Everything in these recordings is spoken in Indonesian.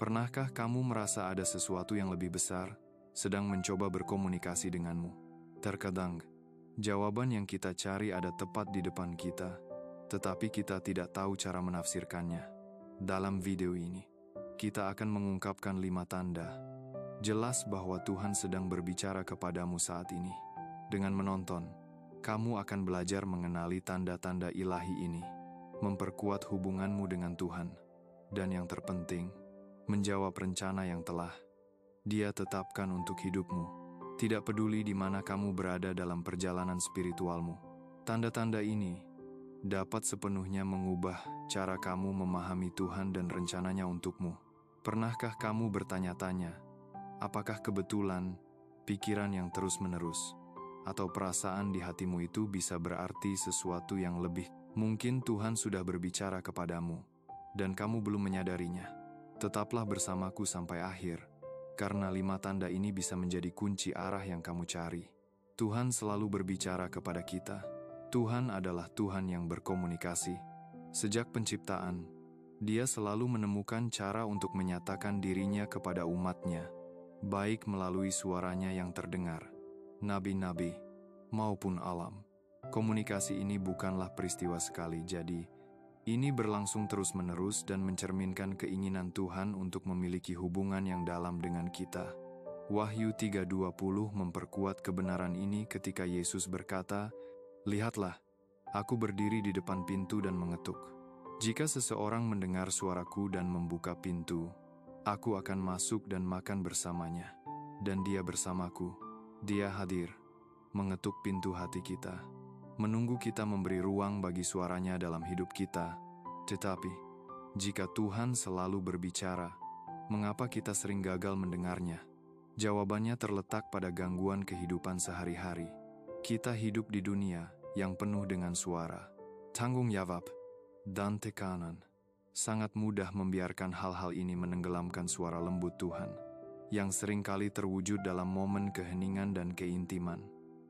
Pernahkah kamu merasa ada sesuatu yang lebih besar sedang mencoba berkomunikasi denganmu? Terkadang, jawaban yang kita cari ada tepat di depan kita, tetapi kita tidak tahu cara menafsirkannya. Dalam video ini, kita akan mengungkapkan 5 tanda jelas bahwa Tuhan sedang berbicara kepadamu saat ini. Dengan menonton, kamu akan belajar mengenali tanda-tanda ilahi ini, memperkuat hubunganmu dengan Tuhan, dan yang terpenting, menjawab rencana yang telah Dia tetapkan untuk hidupmu. Tidak peduli di mana kamu berada dalam perjalanan spiritualmu. Tanda-tanda ini dapat sepenuhnya mengubah cara kamu memahami Tuhan dan rencananya untukmu. Pernahkah kamu bertanya-tanya, apakah kebetulan, pikiran yang terus-menerus, atau perasaan di hatimu itu bisa berarti sesuatu yang lebih? Mungkin Tuhan sudah berbicara kepadamu, dan kamu belum menyadarinya. Tetaplah bersamaku sampai akhir, karena 5 tanda ini bisa menjadi kunci arah yang kamu cari. Tuhan selalu berbicara kepada kita. Tuhan adalah Tuhan yang berkomunikasi. Sejak penciptaan, Dia selalu menemukan cara untuk menyatakan dirinya kepada umatnya, baik melalui suaranya yang terdengar, nabi-nabi, maupun alam. Komunikasi ini bukanlah peristiwa sekali, jadi ini berlangsung terus-menerus dan mencerminkan keinginan Tuhan untuk memiliki hubungan yang dalam dengan kita. Wahyu 3:20 memperkuat kebenaran ini ketika Yesus berkata, "Lihatlah, aku berdiri di depan pintu dan mengetuk. Jika seseorang mendengar suaraku dan membuka pintu, aku akan masuk dan makan bersamanya, dan dia bersamaku." Dia hadir, mengetuk pintu hati kita, menunggu kita memberi ruang bagi suaranya dalam hidup kita. Tetapi, jika Tuhan selalu berbicara, mengapa kita sering gagal mendengarnya? Jawabannya terletak pada gangguan kehidupan sehari-hari. Kita hidup di dunia yang penuh dengan suara, tanggung jawab, dan tekanan. Sangat mudah membiarkan hal-hal ini menenggelamkan suara lembut Tuhan, yang seringkali terwujud dalam momen keheningan dan keintiman.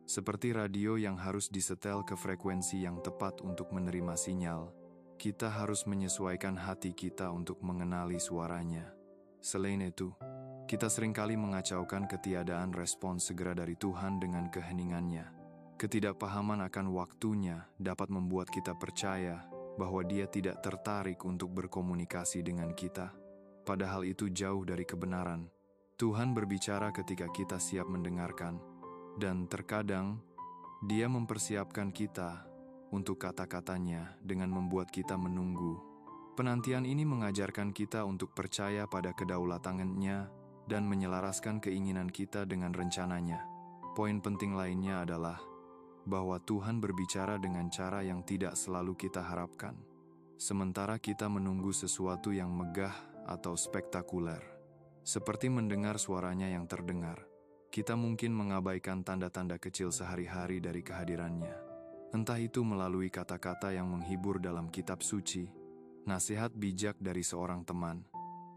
Seperti radio yang harus disetel ke frekuensi yang tepat untuk menerima sinyal, kita harus menyesuaikan hati kita untuk mengenali suaranya. Selain itu, kita seringkali mengacaukan ketiadaan respons segera dari Tuhan dengan keheningannya. Ketidakpahaman akan waktunya dapat membuat kita percaya bahwa Dia tidak tertarik untuk berkomunikasi dengan kita. Padahal itu jauh dari kebenaran. Tuhan berbicara ketika kita siap mendengarkan. Dan terkadang, Dia mempersiapkan kita untuk kata-katanya dengan membuat kita menunggu. Penantian ini mengajarkan kita untuk percaya pada kedaulatannya dan menyelaraskan keinginan kita dengan rencananya. Poin penting lainnya adalah bahwa Tuhan berbicara dengan cara yang tidak selalu kita harapkan. Sementara kita menunggu sesuatu yang megah atau spektakuler, seperti mendengar suaranya yang terdengar, kita mungkin mengabaikan tanda-tanda kecil sehari-hari dari kehadirannya. Entah itu melalui kata-kata yang menghibur dalam kitab suci, nasihat bijak dari seorang teman,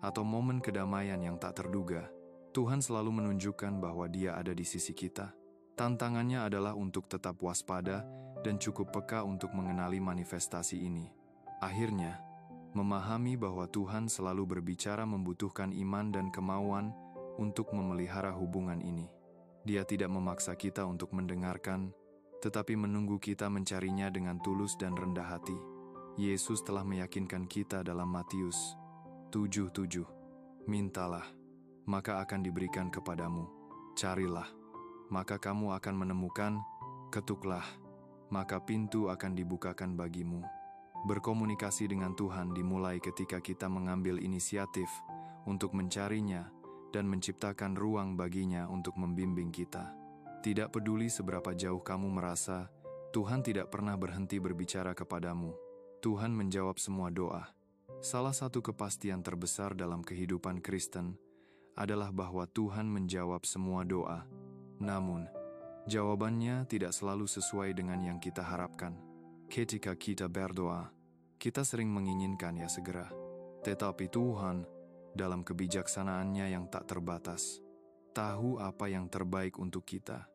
atau momen kedamaian yang tak terduga. Tuhan selalu menunjukkan bahwa Dia ada di sisi kita. Tantangannya adalah untuk tetap waspada dan cukup peka untuk mengenali manifestasi ini. Akhirnya, memahami bahwa Tuhan selalu berbicara membutuhkan iman dan kemauan untuk memelihara hubungan ini. Dia tidak memaksa kita untuk mendengarkan, tetapi menunggu kita mencarinya dengan tulus dan rendah hati. Yesus telah meyakinkan kita dalam Matius 7:7, "Mintalah, maka akan diberikan kepadamu. Carilah, maka kamu akan menemukan. Ketuklah, maka pintu akan dibukakan bagimu." Berkomunikasi dengan Tuhan dimulai ketika kita mengambil inisiatif untuk mencarinya dan menciptakan ruang baginya untuk membimbing kita. Tidak peduli seberapa jauh kamu merasa, Tuhan tidak pernah berhenti berbicara kepadamu. Tuhan menjawab semua doa. Salah satu kepastian terbesar dalam kehidupan Kristen adalah bahwa Tuhan menjawab semua doa. Namun, jawabannya tidak selalu sesuai dengan yang kita harapkan. Ketika kita berdoa, kita sering menginginkannya segera. Tetapi Tuhan, dalam kebijaksanaannya yang tak terbatas, tahu apa yang terbaik untuk kita.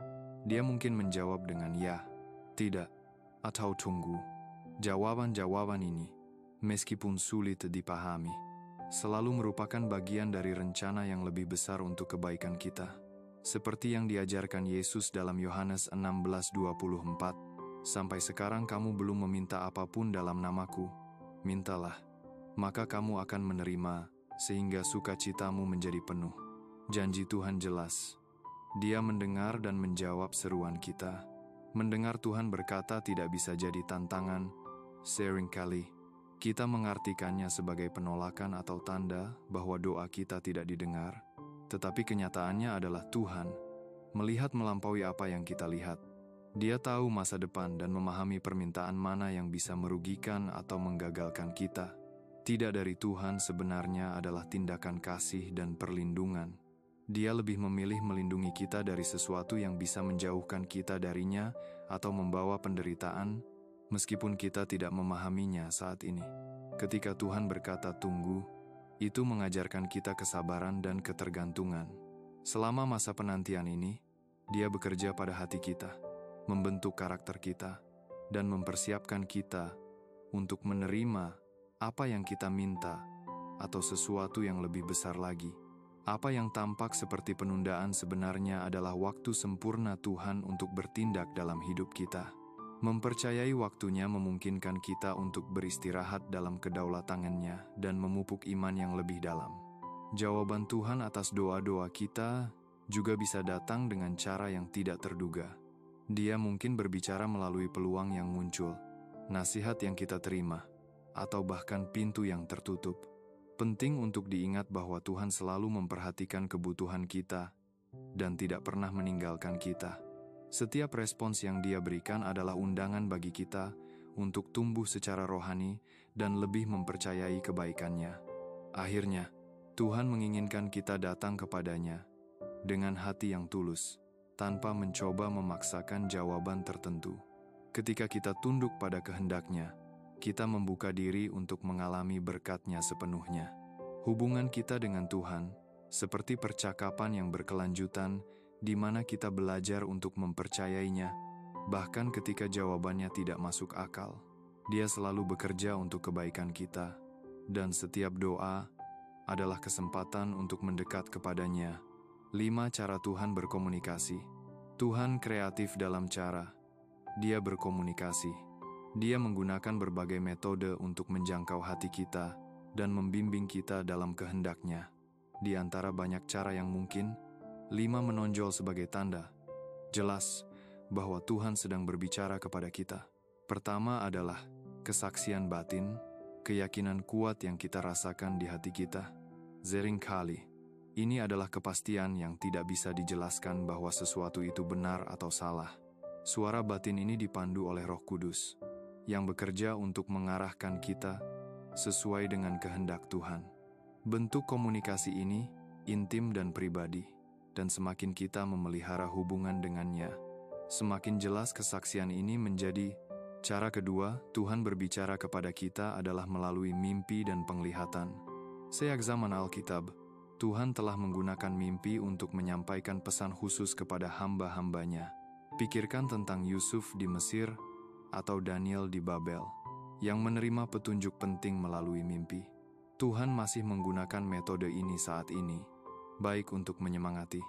Dia mungkin menjawab dengan ya, tidak, atau tunggu. Jawaban-jawaban ini, meskipun sulit dipahami, selalu merupakan bagian dari rencana yang lebih besar untuk kebaikan kita. Seperti yang diajarkan Yesus dalam Yohanes 16:24, "Sampai sekarang kamu belum meminta apapun dalam namaku. Mintalah, maka kamu akan menerima, sehingga sukacitamu menjadi penuh." Janji Tuhan jelas. Dia mendengar dan menjawab seruan kita. Mendengar Tuhan berkata tidak bisa jadi tantangan. Seringkali kita mengartikannya sebagai penolakan atau tanda bahwa doa kita tidak didengar. Tetapi kenyataannya adalah Tuhan melihat melampaui apa yang kita lihat. Dia tahu masa depan dan memahami permintaan mana yang bisa merugikan atau menggagalkan kita. Tidak dari Tuhan sebenarnya adalah tindakan kasih dan perlindungan. Dia lebih memilih melindungi kita dari sesuatu yang bisa menjauhkan kita darinya atau membawa penderitaan, meskipun kita tidak memahaminya saat ini. Ketika Tuhan berkata tunggu, itu mengajarkan kita kesabaran dan ketergantungan. Selama masa penantian ini, Dia bekerja pada hati kita, membentuk karakter kita, dan mempersiapkan kita untuk menerima apa yang kita minta atau sesuatu yang lebih besar lagi. Apa yang tampak seperti penundaan sebenarnya adalah waktu sempurna Tuhan untuk bertindak dalam hidup kita. Mempercayai waktunya memungkinkan kita untuk beristirahat dalam kedaulatannya dan memupuk iman yang lebih dalam. Jawaban Tuhan atas doa-doa kita juga bisa datang dengan cara yang tidak terduga. Dia mungkin berbicara melalui peluang yang muncul, nasihat yang kita terima, atau bahkan pintu yang tertutup. Penting untuk diingat bahwa Tuhan selalu memperhatikan kebutuhan kita dan tidak pernah meninggalkan kita. Setiap respons yang Dia berikan adalah undangan bagi kita untuk tumbuh secara rohani dan lebih mempercayai kebaikannya. Akhirnya, Tuhan menginginkan kita datang kepadanya dengan hati yang tulus, tanpa mencoba memaksakan jawaban tertentu. Ketika kita tunduk pada kehendak-Nya, kita membuka diri untuk mengalami berkat-Nya sepenuhnya. Hubungan kita dengan Tuhan seperti percakapan yang berkelanjutan di mana kita belajar untuk mempercayainya, bahkan ketika jawabannya tidak masuk akal. Dia selalu bekerja untuk kebaikan kita, dan setiap doa adalah kesempatan untuk mendekat kepadanya. 5 cara Tuhan berkomunikasi. Tuhan kreatif dalam cara Dia berkomunikasi. Dia menggunakan berbagai metode untuk menjangkau hati kita dan membimbing kita dalam kehendak-Nya. Di antara banyak cara yang mungkin, 5 menonjol sebagai tanda jelas bahwa Tuhan sedang berbicara kepada kita. Pertama adalah kesaksian batin, keyakinan kuat yang kita rasakan di hati kita. Seringkali, ini adalah kepastian yang tidak bisa dijelaskan bahwa sesuatu itu benar atau salah. Suara batin ini dipandu oleh Roh Kudus, yang bekerja untuk mengarahkan kita sesuai dengan kehendak Tuhan. Bentuk komunikasi ini intim dan pribadi, dan semakin kita memelihara hubungan dengannya, semakin jelas kesaksian ini menjadi. Cara kedua, Tuhan berbicara kepada kita adalah melalui mimpi dan penglihatan. Sejak zaman Alkitab, Tuhan telah menggunakan mimpi untuk menyampaikan pesan khusus kepada hamba-hambanya. Pikirkan tentang Yusuf di Mesir, atau Daniel di Babel, yang menerima petunjuk penting melalui mimpi. Tuhan masih menggunakan metode ini saat ini, baik untuk menyemangati,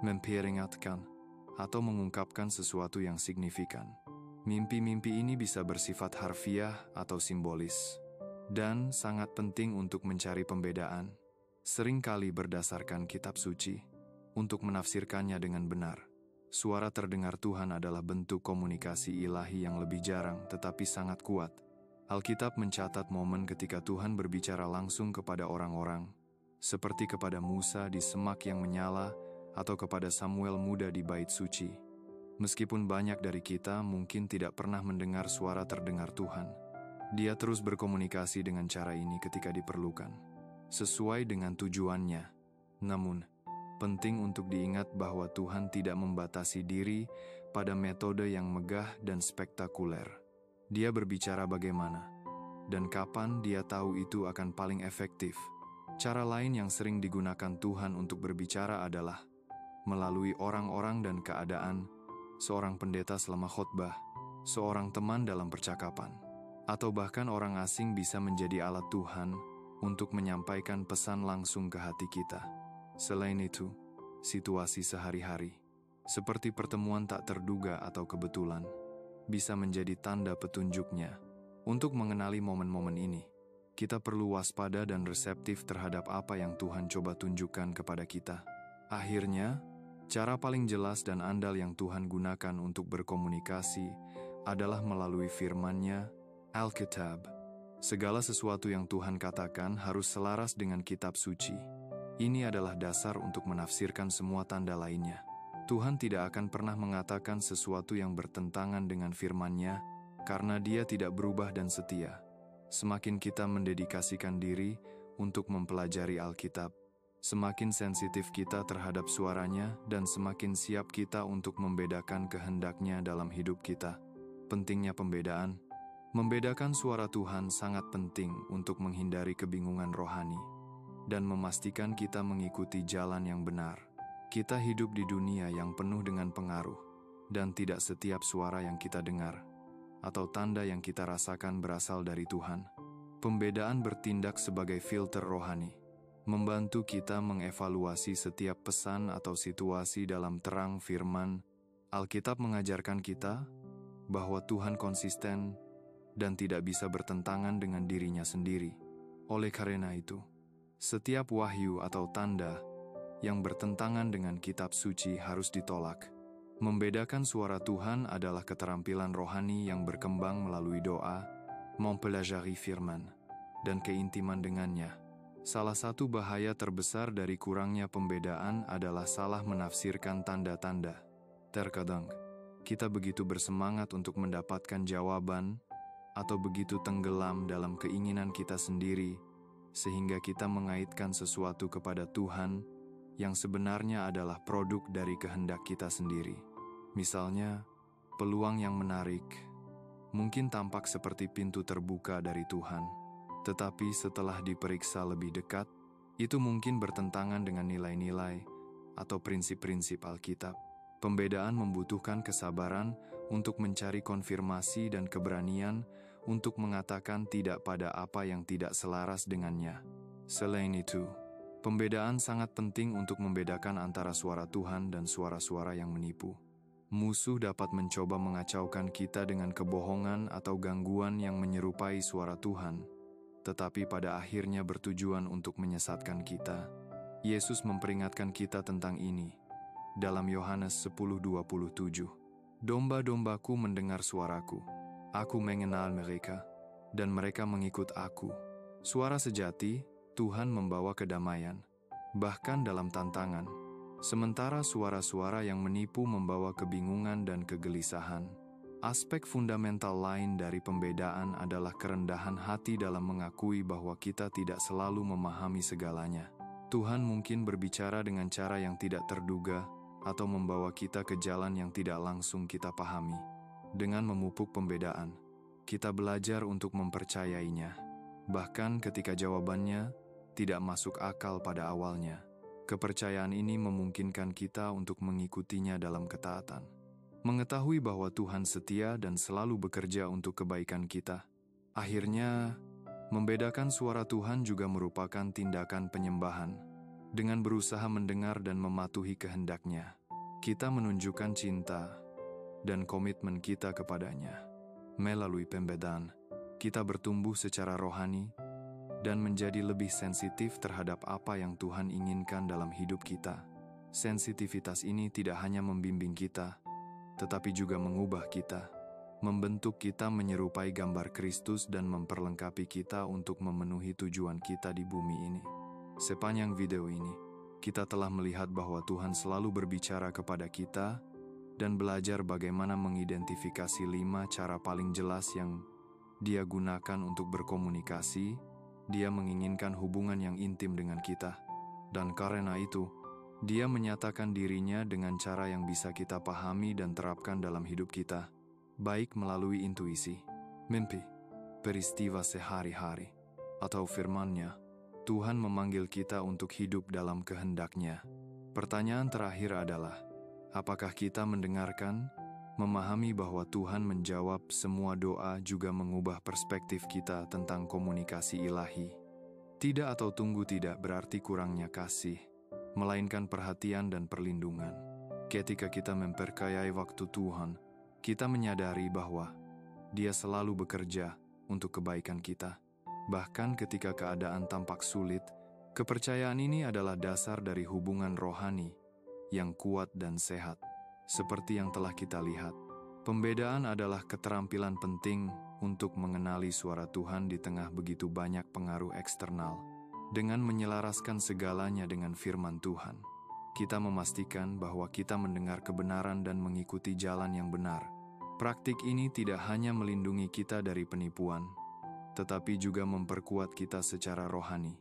memperingatkan, atau mengungkapkan sesuatu yang signifikan. Mimpi-mimpi ini bisa bersifat harfiah atau simbolis, dan sangat penting untuk mencari pembedaan, seringkali berdasarkan kitab suci, untuk menafsirkannya dengan benar. Suara terdengar Tuhan adalah bentuk komunikasi ilahi yang lebih jarang tetapi sangat kuat. Alkitab mencatat momen ketika Tuhan berbicara langsung kepada orang-orang, seperti kepada Musa di semak yang menyala atau kepada Samuel muda di bait suci. Meskipun banyak dari kita mungkin tidak pernah mendengar suara terdengar Tuhan, Dia terus berkomunikasi dengan cara ini ketika diperlukan, sesuai dengan tujuannya. Namun, penting untuk diingat bahwa Tuhan tidak membatasi diri pada metode yang megah dan spektakuler. Dia berbicara bagaimana dan kapan Dia tahu itu akan paling efektif. Cara lain yang sering digunakan Tuhan untuk berbicara adalah melalui orang-orang dan keadaan, seorang pendeta selama khotbah, seorang teman dalam percakapan, atau bahkan orang asing bisa menjadi alat Tuhan untuk menyampaikan pesan langsung ke hati kita. Selain itu, situasi sehari-hari, seperti pertemuan tak terduga atau kebetulan, bisa menjadi tanda petunjuknya. Untuk mengenali momen-momen ini, kita perlu waspada dan reseptif terhadap apa yang Tuhan coba tunjukkan kepada kita. Akhirnya, cara paling jelas dan andal yang Tuhan gunakan untuk berkomunikasi adalah melalui firman-Nya, Alkitab. Segala sesuatu yang Tuhan katakan harus selaras dengan kitab suci. Ini adalah dasar untuk menafsirkan semua tanda lainnya. Tuhan tidak akan pernah mengatakan sesuatu yang bertentangan dengan firman-Nya, karena Dia tidak berubah dan setia. Semakin kita mendedikasikan diri untuk mempelajari Alkitab, semakin sensitif kita terhadap suaranya dan semakin siap kita untuk membedakan kehendak-Nya dalam hidup kita. Pentingnya pembedaan. Membedakan suara Tuhan sangat penting untuk menghindari kebingungan rohani dan memastikan kita mengikuti jalan yang benar. Kita hidup di dunia yang penuh dengan pengaruh, dan tidak setiap suara yang kita dengar atau tanda yang kita rasakan berasal dari Tuhan. Pembedaan bertindak sebagai filter rohani, membantu kita mengevaluasi setiap pesan atau situasi dalam terang firman. Alkitab mengajarkan kita bahwa Tuhan konsisten dan tidak bisa bertentangan dengan dirinya sendiri. Oleh karena itu, setiap wahyu atau tanda yang bertentangan dengan kitab suci harus ditolak. Membedakan suara Tuhan adalah keterampilan rohani yang berkembang melalui doa, mempelajari firman, dan keintiman dengannya. Salah satu bahaya terbesar dari kurangnya pembedaan adalah salah menafsirkan tanda-tanda. Terkadang, kita begitu bersemangat untuk mendapatkan jawaban, atau begitu tenggelam dalam keinginan kita sendiri, sehingga kita mengaitkan sesuatu kepada Tuhan yang sebenarnya adalah produk dari kehendak kita sendiri. Misalnya, peluang yang menarik mungkin tampak seperti pintu terbuka dari Tuhan, tetapi setelah diperiksa lebih dekat, itu mungkin bertentangan dengan nilai-nilai atau prinsip-prinsip Alkitab. Pembedaan membutuhkan kesabaran untuk mencari konfirmasi dan keberanian untuk mengatakan tidak pada apa yang tidak selaras dengannya. Selain itu, pembedaan sangat penting untuk membedakan antara suara Tuhan dan suara-suara yang menipu. Musuh dapat mencoba mengacaukan kita dengan kebohongan atau gangguan yang menyerupai suara Tuhan, tetapi pada akhirnya bertujuan untuk menyesatkan kita. Yesus memperingatkan kita tentang ini dalam Yohanes 10:27. Domba-dombaku mendengar suaraku. Aku mengenal mereka, dan mereka mengikut aku. Suara sejati, Tuhan membawa kedamaian, bahkan dalam tantangan. Sementara suara-suara yang menipu membawa kebingungan dan kegelisahan. Aspek fundamental lain dari pembedaan adalah kerendahan hati dalam mengakui bahwa kita tidak selalu memahami segalanya. Tuhan mungkin berbicara dengan cara yang tidak terduga, atau membawa kita ke jalan yang tidak langsung kita pahami. Dengan memupuk pembedaan, kita belajar untuk mempercayainya, bahkan ketika jawabannya tidak masuk akal pada awalnya. Kepercayaan ini memungkinkan kita untuk mengikutinya dalam ketaatan. Mengetahui bahwa Tuhan setia dan selalu bekerja untuk kebaikan kita. Akhirnya, membedakan suara Tuhan juga merupakan tindakan penyembahan. Dengan berusaha mendengar dan mematuhi kehendak-Nya, kita menunjukkan cinta dan komitmen kita kepadanya. Melalui pembedaan, kita bertumbuh secara rohani dan menjadi lebih sensitif terhadap apa yang Tuhan inginkan dalam hidup kita. Sensitivitas ini tidak hanya membimbing kita, tetapi juga mengubah kita, membentuk kita menyerupai gambar Kristus dan memperlengkapi kita untuk memenuhi tujuan kita di bumi ini. Sepanjang video ini, kita telah melihat bahwa Tuhan selalu berbicara kepada kita dan belajar bagaimana mengidentifikasi 5 cara paling jelas yang Dia gunakan untuk berkomunikasi. Dia menginginkan hubungan yang intim dengan kita, dan karena itu, Dia menyatakan dirinya dengan cara yang bisa kita pahami dan terapkan dalam hidup kita, baik melalui intuisi, mimpi, peristiwa sehari-hari, atau firman-Nya. Tuhan memanggil kita untuk hidup dalam kehendak-Nya. Pertanyaan terakhir adalah, apakah kita mendengarkan, memahami bahwa Tuhan menjawab semua doa juga mengubah perspektif kita tentang komunikasi ilahi? Tidak atau tunggu tidak berarti kurangnya kasih, melainkan perhatian dan perlindungan. Ketika kita memperkayai waktu Tuhan, kita menyadari bahwa Dia selalu bekerja untuk kebaikan kita. Bahkan ketika keadaan tampak sulit, kepercayaan ini adalah dasar dari hubungan rohani yang kuat dan sehat. Seperti yang telah kita lihat, pembedaan adalah keterampilan penting untuk mengenali suara Tuhan di tengah begitu banyak pengaruh eksternal. Dengan menyelaraskan segalanya dengan firman Tuhan, kita memastikan bahwa kita mendengar kebenaran dan mengikuti jalan yang benar. Praktik ini tidak hanya melindungi kita dari penipuan, tetapi juga memperkuat kita secara rohani,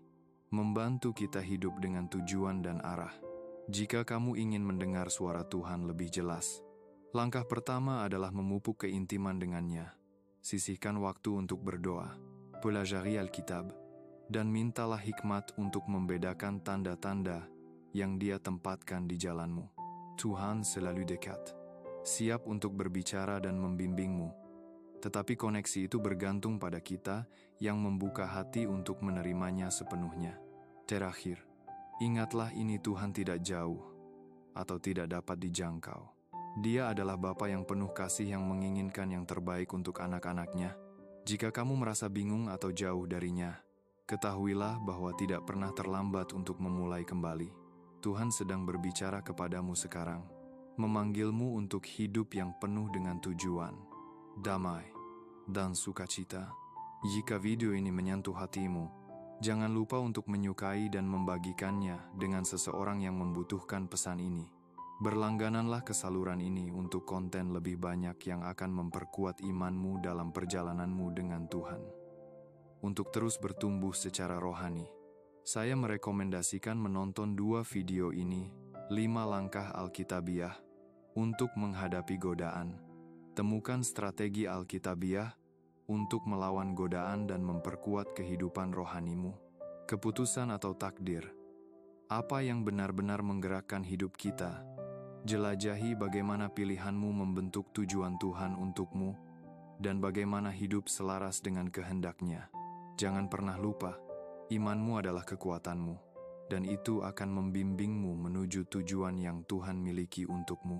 membantu kita hidup dengan tujuan dan arah. Jika kamu ingin mendengar suara Tuhan lebih jelas, langkah pertama adalah memupuk keintiman dengannya. Sisihkan waktu untuk berdoa, pelajari Alkitab, dan mintalah hikmat untuk membedakan tanda-tanda yang Dia tempatkan di jalanmu. Tuhan selalu dekat, siap untuk berbicara dan membimbingmu. Tetapi koneksi itu bergantung pada kita yang membuka hati untuk menerimanya sepenuhnya. Terakhir, ingatlah ini Tuhan tidak jauh atau tidak dapat dijangkau. Dia adalah Bapa yang penuh kasih yang menginginkan yang terbaik untuk anak-anaknya. Jika kamu merasa bingung atau jauh darinya, ketahuilah bahwa tidak pernah terlambat untuk memulai kembali. Tuhan sedang berbicara kepadamu sekarang, memanggilmu untuk hidup yang penuh dengan tujuan, damai, dan sukacita. Jika video ini menyentuh hatimu, jangan lupa untuk menyukai dan membagikannya dengan seseorang yang membutuhkan pesan ini. Berlanggananlah ke saluran ini untuk konten lebih banyak yang akan memperkuat imanmu dalam perjalananmu dengan Tuhan. Untuk terus bertumbuh secara rohani, saya merekomendasikan menonton 2 video ini, 5 langkah Alkitabiah untuk menghadapi godaan. Temukan strategi Alkitabiah untuk melawan godaan dan memperkuat kehidupan rohanimu. Keputusan atau takdir. Apa yang benar-benar menggerakkan hidup kita? Jelajahi bagaimana pilihanmu membentuk tujuan Tuhan untukmu dan bagaimana hidup selaras dengan kehendak-Nya. Jangan pernah lupa, imanmu adalah kekuatanmu, dan itu akan membimbingmu menuju tujuan yang Tuhan miliki untukmu.